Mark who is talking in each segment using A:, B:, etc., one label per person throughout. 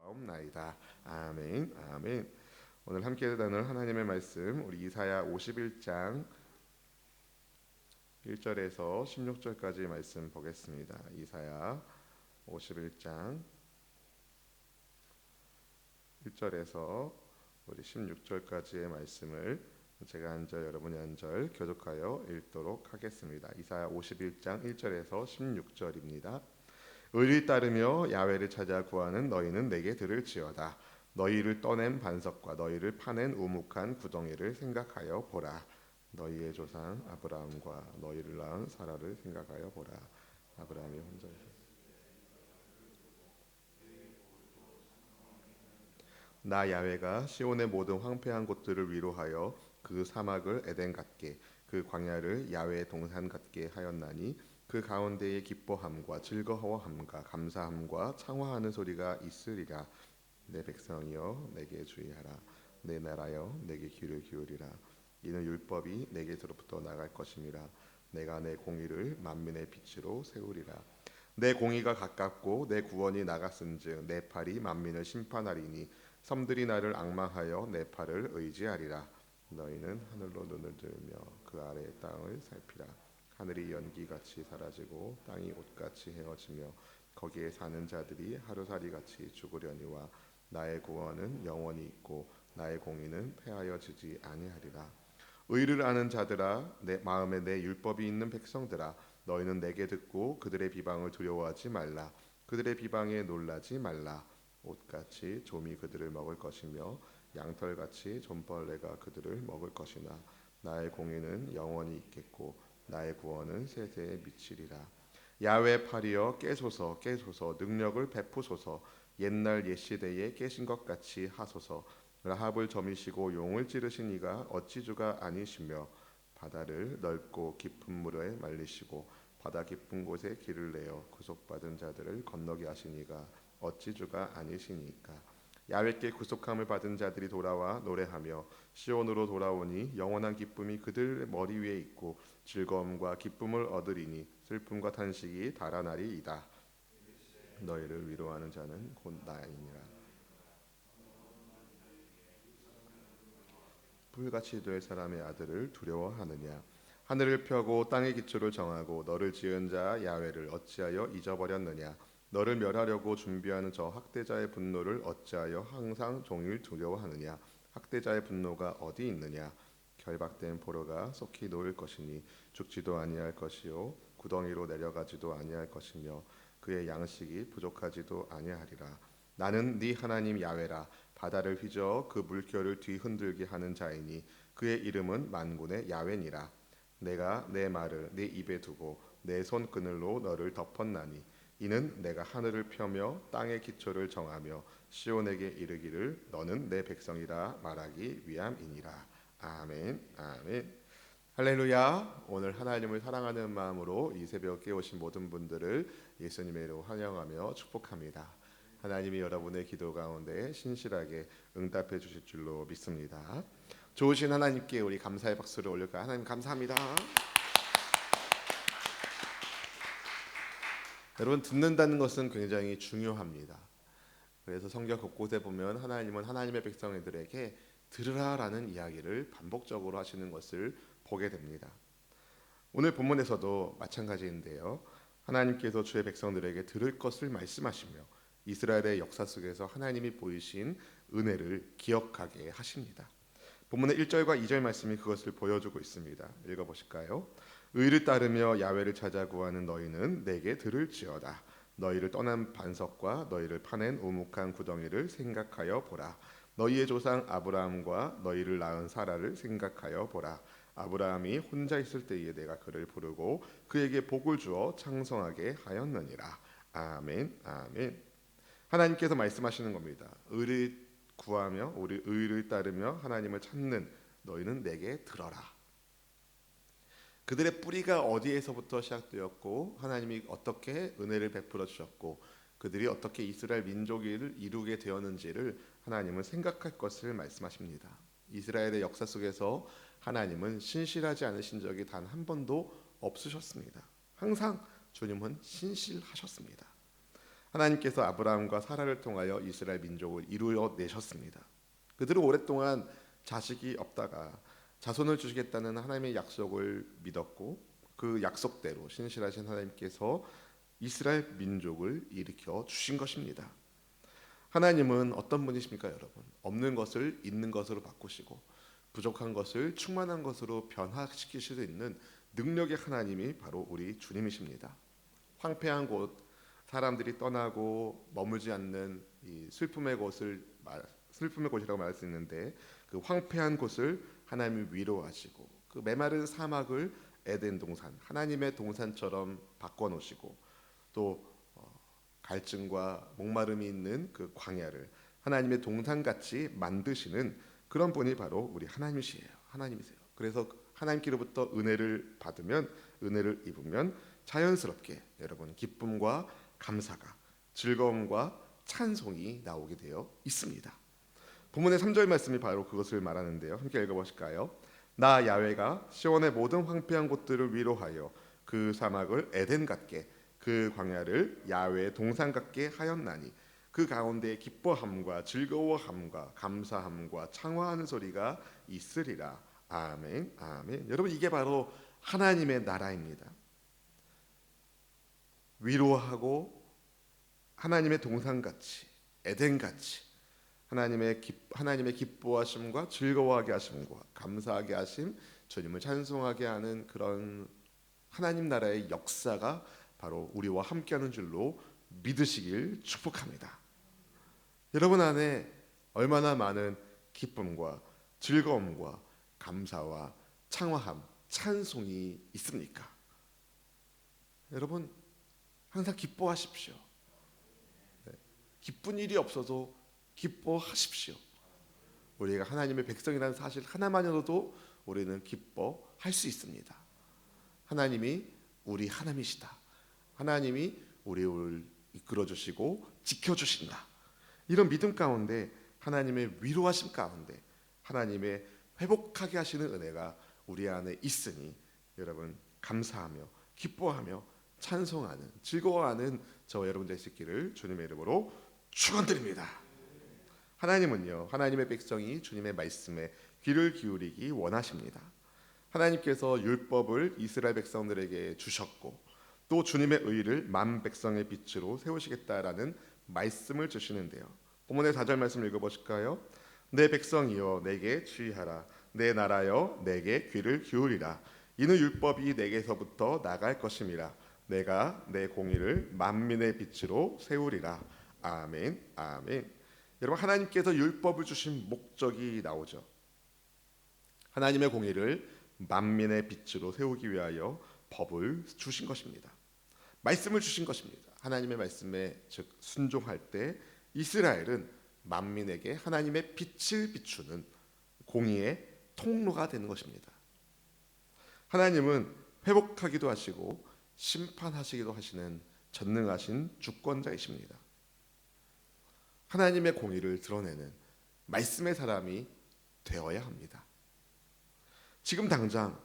A: 없나이다. 아멘. 아멘. 오늘 함께 나눌 하나님의 말씀 우리 이사야 51장 1절에서 16절까지 말씀 보겠습니다. 이사야 51장 1절에서 우리 16절까지의 말씀을 제가 한 절 여러분이 한 절 교독하여 읽도록 하겠습니다. 이사야 51장 1절에서 16절입니다. 의를 따르며 야훼를 찾아 구하는 너희는 내게 들을지어다. 너희를 떠낸 반석과 너희를 파낸 우묵한 구덩이를 생각하여 보라. 너희의 조상 아브라함과 너희를 낳은 사라를 생각하여 보라. 아브라함이 혼자 나 야훼가 시온의 모든 황폐한 곳들을 위로하여 그 사막을 에덴 같게 그 광야를 야훼의 동산 같게 하였나니 그 가운데에 기뻐함과 즐거워함과 감사함과 창화하는 소리가 있으리라. 내 백성이여 내게 주의하라. 내 나라여 내게 귀를 기울이라. 이는 율법이 내게서로부터 나갈 것임이라. 내가 내 공의를 만민의 빛으로 세우리라. 내 공의가 가깝고 내 구원이 나갔은즉 내 팔이 만민을 심판하리니 섬들이 나를 앙망하여 내 팔을 의지하리라. 너희는 하늘로 눈을 들며 그 아래의 땅을 살피라. 하늘이 연기같이 사라지고 땅이 옷같이 헤어지며 거기에 사는 자들이 하루살이같이 죽으려니와 나의 구원은 영원히 있고 나의 공의는 패하여지지 아니하리라. 의를 아는 자들아, 내 마음에 내 율법이 있는 백성들아, 너희는 내게 듣고 그들의 비방을 두려워하지 말라. 그들의 비방에 놀라지 말라. 옷같이 좀이 그들을 먹을 것이며 양털같이 좀벌레가 그들을 먹을 것이나 나의 공의는 영원히 있겠고 나의 구원은 세세에 미치리라. 야훼 팔이여 깨소서 깨소서 능력을 베푸소서. 옛날 옛시대에 깨신 것 같이 하소서. 라합을 점이시고 용을 찌르신 이가 어찌 주가 아니시며 바다를 넓고 깊은 물에 말리시고 바다 깊은 곳에 길을 내어 구속받은 자들을 건너게 하신 이가 어찌 주가 아니시니까. 야훼께 구속함을 받은 자들이 돌아와 노래하며 시온으로 돌아오니 영원한 기쁨이 그들 머리 위에 있고 즐거움과 기쁨을 얻으리니 슬픔과 탄식이 달아나리이다. 너희를 위로하는 자는 곧 나이니라. 불같이 될 사람의 아들을 두려워하느냐. 하늘을 펴고 땅의 기초를 정하고 너를 지은 자 야훼를 어찌하여 잊어버렸느냐. 너를 멸하려고 준비하는 저 학대자의 분노를 어찌하여 항상 종일 두려워하느냐. 학대자의 분노가 어디 있느냐. 결박된 포로가 속히 놓일 것이니 죽지도 아니할 것이요 구덩이로 내려가지도 아니할 것이며 그의 양식이 부족하지도 아니하리라. 나는 네 하나님 야훼라. 바다를 휘저어 그 물결을 뒤흔들게 하는 자이니 그의 이름은 만군의 야훼니라. 내가 내 말을 네 입에 두고 내 손그늘로 너를 덮었나니 이는 내가 하늘을 펴며 땅의 기초를 정하며 시온에게 이르기를 너는 내 백성이라 말하기 위함이니라. 아멘. 아멘. 할렐루야. 오늘 하나님을 사랑하는 마음으로 이 새벽에 오신 모든 분들을 예수님의 이름으로 환영하며 축복합니다. 하나님이 여러분의 기도 가운데 신실하게 응답해 주실 줄로 믿습니다. 좋으신 하나님께 우리 감사의 박수를 올릴까요? 하나님 감사합니다. 여러분, 듣는다는 것은 굉장히 중요합니다. 그래서 성경 곳곳에 보면 하나님은 하나님의 백성들에게 들으라라는 이야기를 반복적으로 하시는 것을 보게 됩니다. 오늘 본문에서도 마찬가지인데요. 하나님께서 주의 백성들에게 들을 것을 말씀하시며 이스라엘의 역사 속에서 하나님이 보이신 은혜를 기억하게 하십니다. 본문의 1절과 2절 말씀이 그것을 보여주고 있습니다. 읽어보실까요? 의를 따르며 야훼를 찾아 구하는 너희는 내게 들을지어다. 너희를 떠난 반석과 너희를 파낸 우묵한 구덩이를 생각하여 보라. 너희의 조상 아브라함과 너희를 낳은 사라를 생각하여 보라. 아브라함이 혼자 있을 때에 내가 그를 부르고 그에게 복을 주어 창성하게 하였느니라. 아멘. 아멘. 하나님께서 말씀하시는 겁니다. 의를 구하며 우리 의를 따르며 하나님을 찾는 너희는 내게 들어라. 그들의 뿌리가 어디에서부터 시작되었고 하나님이 어떻게 은혜를 베풀어 주셨고 그들이 어떻게 이스라엘 민족을 이루게 되었는지를 하나님은 생각할 것을 말씀하십니다. 이스라엘의 역사 속에서 하나님은 신실하지 않으신 적이 단 한 번도 없으셨습니다. 항상 주님은 신실하셨습니다. 하나님께서 아브라함과 사라를 통하여 이스라엘 민족을 이루어 내셨습니다. 그들은 오랫동안 자식이 없다가 자손을 주시겠다는 하나님의 약속을 믿었고 그 약속대로 신실하신 하나님께서 이스라엘 민족을 일으켜 주신 것입니다. 하나님은 어떤 분이십니까, 여러분? 없는 것을 있는 것으로 바꾸시고 부족한 것을 충만한 것으로 변화시킬 수 있는 능력의 하나님이 바로 우리 주님이십니다. 황폐한 곳, 사람들이 떠나고 머물지 않는 이 슬픔의 곳이라고 말할 수 있는데 그 황폐한 곳을 하나님이 위로하시고 그 메마른 사막을 에덴 동산, 하나님의 동산처럼 바꿔놓으시고 또 갈증과 목마름이 있는 그 광야를 하나님의 동산같이 만드시는 그런 분이 바로 우리 하나님이세요. 그래서 하나님께로부터 은혜를 받으면, 은혜를 입으면 자연스럽게 여러분 기쁨과 감사가, 즐거움과 찬송이 나오게 되어 있습니다. 본문의 3절 말씀이 바로 그것을 말하는데요. 함께 읽어보실까요? 나 야훼가 시온의 모든 황폐한 곳들을 위로하여 그 사막을 에덴 같게 그 광야를 야훼의 동산 같게 하였나니 그 가운데 기뻐함과 즐거워함과 감사함과 창화하는 소리가 있으리라. 아멘, 아멘. 여러분, 이게 바로 하나님의 나라입니다. 위로하고 하나님의 동산같이, 에덴같이 하나님의 기뻐하심과 즐거워하게 하심과 감사하게 하심, 주님을 찬송하게 하는 그런 하나님 나라의 역사가 바로 우리와 함께하는 줄로 믿으시길 축복합니다. 여러분 안에 얼마나 많은 기쁨과 즐거움과 감사와 창화함, 찬송이 있습니까? 여러분 항상 기뻐하십시오. 기쁜 일이 없어도 기뻐하십시오. 우리가 하나님의 백성이라는 사실 하나만으로도 우리는 기뻐할 수 있습니다. 하나님이 우리 하나님이시다. 하나님이 우리를 이끌어주시고 지켜주신다. 이런 믿음 가운데 하나님의 위로하심 가운데 하나님의 회복하게 하시는 은혜가 우리 안에 있으니 여러분 감사하며 기뻐하며 찬송하는 즐거워하는 저와 여러분 되시기를 주님의 이름으로 축원드립니다. 하나님은요, 하나님의 백성이 주님의 말씀에 귀를 기울이기 원하십니다. 하나님께서 율법을 이스라엘 백성들에게 주셨고 또 주님의 의를 만 백성의 빛으로 세우시겠다라는 말씀을 주시는데요. 본문의 4절 말씀 읽어보실까요? 내 백성이여 내게 주의하라. 내 나라여 내게 귀를 기울이라. 이는 율법이 내게서부터 나갈 것임이라. 내가 내 공의를 만민의 빛으로 세우리라. 아멘, 아멘. 여러분 하나님께서 율법을 주신 목적이 나오죠. 하나님의 공의를 만민의 빛으로 세우기 위하여 법을 주신 것입니다. 말씀을 주신 것입니다. 하나님의 말씀에 즉 순종할 때 이스라엘은 만민에게 하나님의 빛을 비추는 공의의 통로가 되는 것입니다. 하나님은 회복하기도 하시고 심판하시기도 하시는 전능하신 주권자이십니다. 하나님의 공의를 드러내는 말씀의 사람이 되어야 합니다. 지금 당장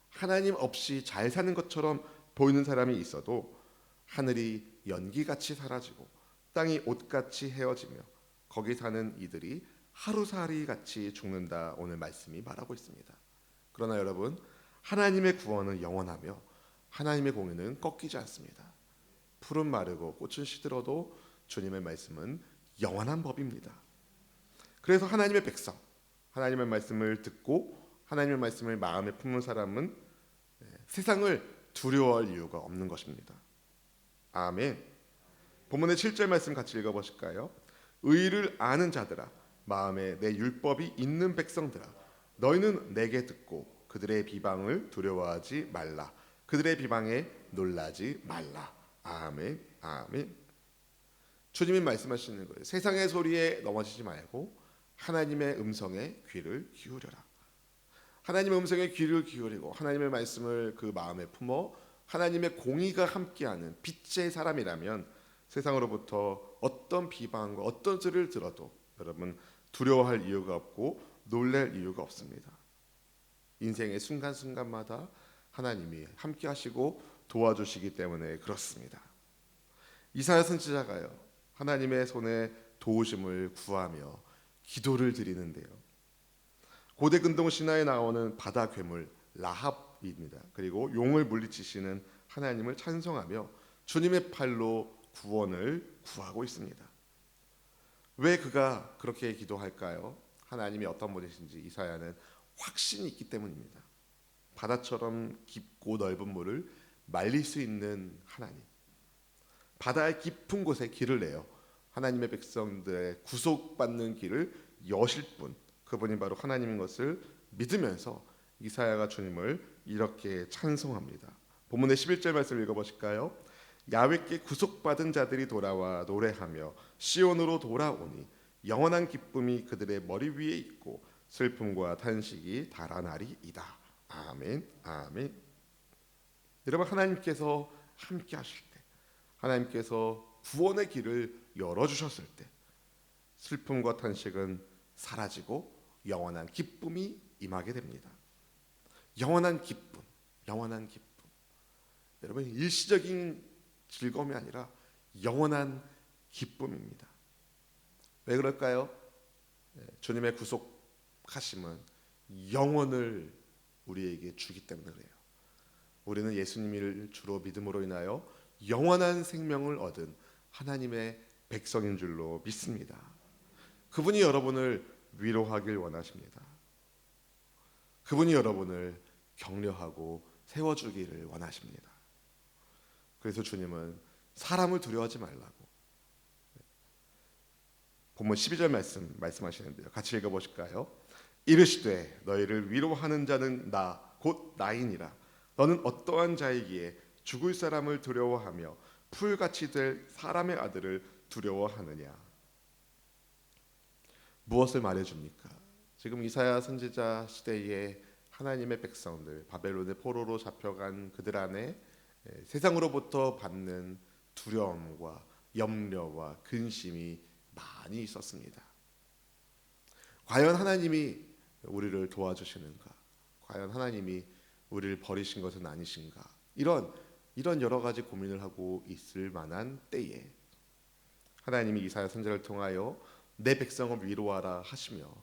A: 하나님 없이 잘 사는 것처럼 보이는 사람이 있어도 하늘이 연기같이 사라지고 땅이 옷같이 헤어지며 거기 사는 이들이 하루살이 같이 죽는다. 오늘 말씀이 말하고 있습니다. 그러나 여러분 하나님의 구원은 영원하며 하나님의 공의는 꺾이지 않습니다. 풀은 마르고 꽃은 시들어도 주님의 말씀은 영원한 법입니다. 그래서 하나님의 백성, 하나님의 말씀을 듣고 하나님의 말씀을 마음에 품는 사람은 세상을 두려워할 이유가 없는 것입니다. 아멘. 본문의 7절 말씀 같이 읽어보실까요? 의를 아는 자들아 마음에 내 율법이 있는 백성들아 너희는 내게 듣고 그들의 비방을 두려워하지 말라. 그들의 비방에 놀라지 말라. 아멘, 아멘. 주님이 말씀하시는 거예요. 세상의 소리에 넘어지지 말고 하나님의 음성에 귀를 기울여라. 하나님의 음성에 귀를 기울이고 하나님의 말씀을 그 마음에 품어 하나님의 공의가 함께하는 빛의 사람이라면 세상으로부터 어떤 비방과 어떤 소리를 들어도 여러분 두려워할 이유가 없고 놀랄 이유가 없습니다. 인생의 순간순간마다 하나님이 함께하시고 도와주시기 때문에 그렇습니다. 이사야 선지자가요, 하나님의 손에 도우심을 구하며 기도를 드리는데요. 고대 근동 신화에 나오는 바다 괴물 라합입니다. 그리고 용을 물리치시는 하나님을 찬송하며 주님의 팔로 구원을 구하고 있습니다. 왜 그가 그렇게 기도할까요? 하나님이 어떤 분이신지 이사야는 확신이 있기 때문입니다. 바다처럼 깊고 넓은 물을 말릴 수 있는 하나님, 바다의 깊은 곳에 길을 내어 하나님의 백성들의 구속받는 길을 여실 분, 그분이 바로 하나님인 것을 믿으면서 이사야가 주님을 이렇게 찬송합니다. 본문의 11절 말씀을 읽어보실까요? 야훼께 구속받은 자들이 돌아와 노래하며 시온으로 돌아오니 영원한 기쁨이 그들의 머리 위에 있고 슬픔과 탄식이 달아나리이다. 아멘, 아멘. 여러분, 하나님께서 함께 하실 때, 하나님께서 구원의 길을 열어주셨을 때 슬픔과 탄식은 사라지고 영원한 기쁨이 임하게 됩니다. 영원한 기쁨, 영원한 기쁨. 여러분, 일시적인 즐거움이 아니라 영원한 기쁨입니다. 왜 그럴까요? 주님의 구속하심은 영원을 우리에게 주기 때문에 그래요. 우리는 예수님을 주로 믿음으로 인하여 영원한 생명을 얻은 하나님의 백성인 줄로 믿습니다. 그분이 여러분을 위로하길 원하십니다. 그분이 여러분을 격려하고 세워주기를 원하십니다. 그래서 주님은 사람을 두려워하지 말라고 본문 12절 말씀하시는데요. 같이 읽어보실까요? 이르시되 너희를 위로하는 자는 나 곧 나이니라. 너는 어떠한 자이기에 죽을 사람을 두려워하며 풀같이 될 사람의 아들을 두려워하느냐. 무엇을 말해줍니까? 지금 이사야 선지자 시대에 하나님의 백성들, 바벨론의 포로로 잡혀간 그들 안에 세상으로부터 받는 두려움과 염려와 근심이 많이 있었습니다. 과연 하나님이 우리를 도와주시는가? 과연 하나님이 우리를 버리신 것은 아니신가? 이런 여러 가지 고민을 하고 있을 만한 때에 하나님이 이사야 선지자를 통하여 내 백성을 위로하라 하시며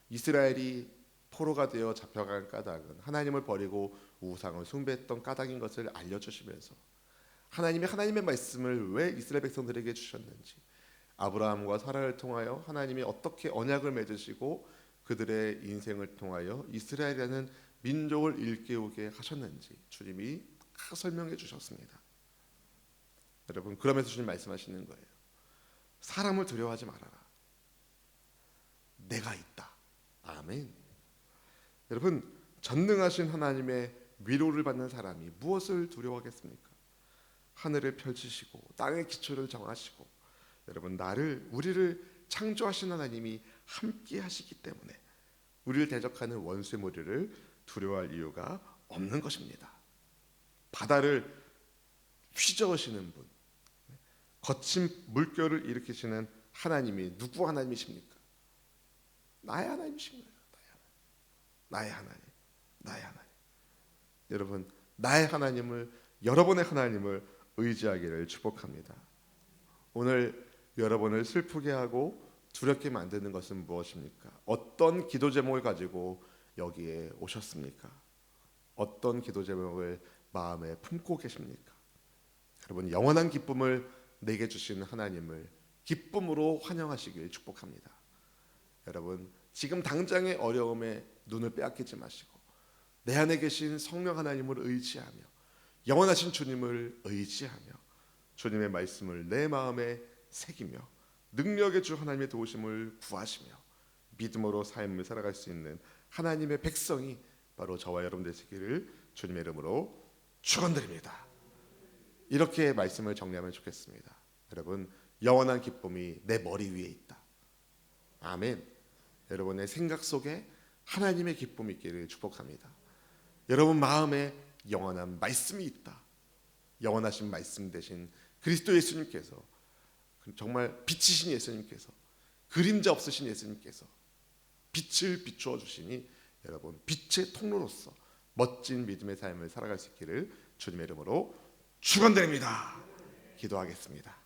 A: 이스라엘이 포로가 되어 잡혀간 까닭은 하나님을 버리고 우상을 숭배했던 까닭인 것을 알려주시면서 하나님의 말씀을 왜 이스라엘 백성들에게 주셨는지, 아브라함과 사라를 통하여 하나님이 어떻게 언약을 맺으시고 그들의 인생을 통하여 이스라엘이라는 민족을 일깨우게 하셨는지 주님이 다 설명해 주셨습니다. 여러분, 그러면서 주님 말씀하시는 거예요. 사람을 두려워하지 말아라. 내가 있다. 아멘. 여러분, 전능하신 하나님의 위로를 받는 사람이 무엇을 두려워하겠습니까? 하늘을 펼치시고 땅의 기초를 정하시고 여러분, 우리를 창조하신 하나님이 함께 하시기 때문에 우리를 대적하는 원수의 무리를 두려워할 이유가 없는 것입니다. 바다를 휘저으시는 분, 거친 물결을 일으키시는 하나님이 누구 하나님이십니까? 나의 하나님이신 거예요. 나의 하나님. 여러분, 나의 하나님을, 여러분의 하나님을 의지하기를 축복합니다. 오늘 여러분을 슬프게 하고 두렵게 만드는 것은 무엇입니까? 어떤 기도 제목을 가지고 여기에 오셨습니까? 어떤 기도 제목을 마음에 품고 계십니까? 여러분, 영원한 기쁨을 내게 주신 하나님을 기쁨으로 환영하시길 축복합니다. 여러분, 지금 당장의 어려움에 눈을 빼앗기지 마시고 내 안에 계신 성령 하나님을 의지하며 영원하신 주님을 의지하며 주님의 말씀을 내 마음에 새기며 능력의 주 하나님의 도우심을 구하시며 믿음으로 삶을 살아갈 수 있는 하나님의 백성이 바로 저와 여러분 되시기를 주님의 이름으로 축원드립니다. 이렇게 말씀을 정리하면 좋겠습니다. 여러분, 영원한 기쁨이 내 머리 위에 있다. 아멘. 여러분의 생각 속에 하나님의 기쁨이 있기를 축복합니다. 여러분 마음에 영원한 말씀이 있다. 영원하신 말씀 되신 그리스도 예수님께서, 정말 빛이신 예수님께서, 그림자 없으신 예수님께서 빛을 비추어 주시니 여러분, 빛의 통로로서 멋진 믿음의 삶을 살아갈 수 있기를 주님의 이름으로 축원드립니다. 기도하겠습니다.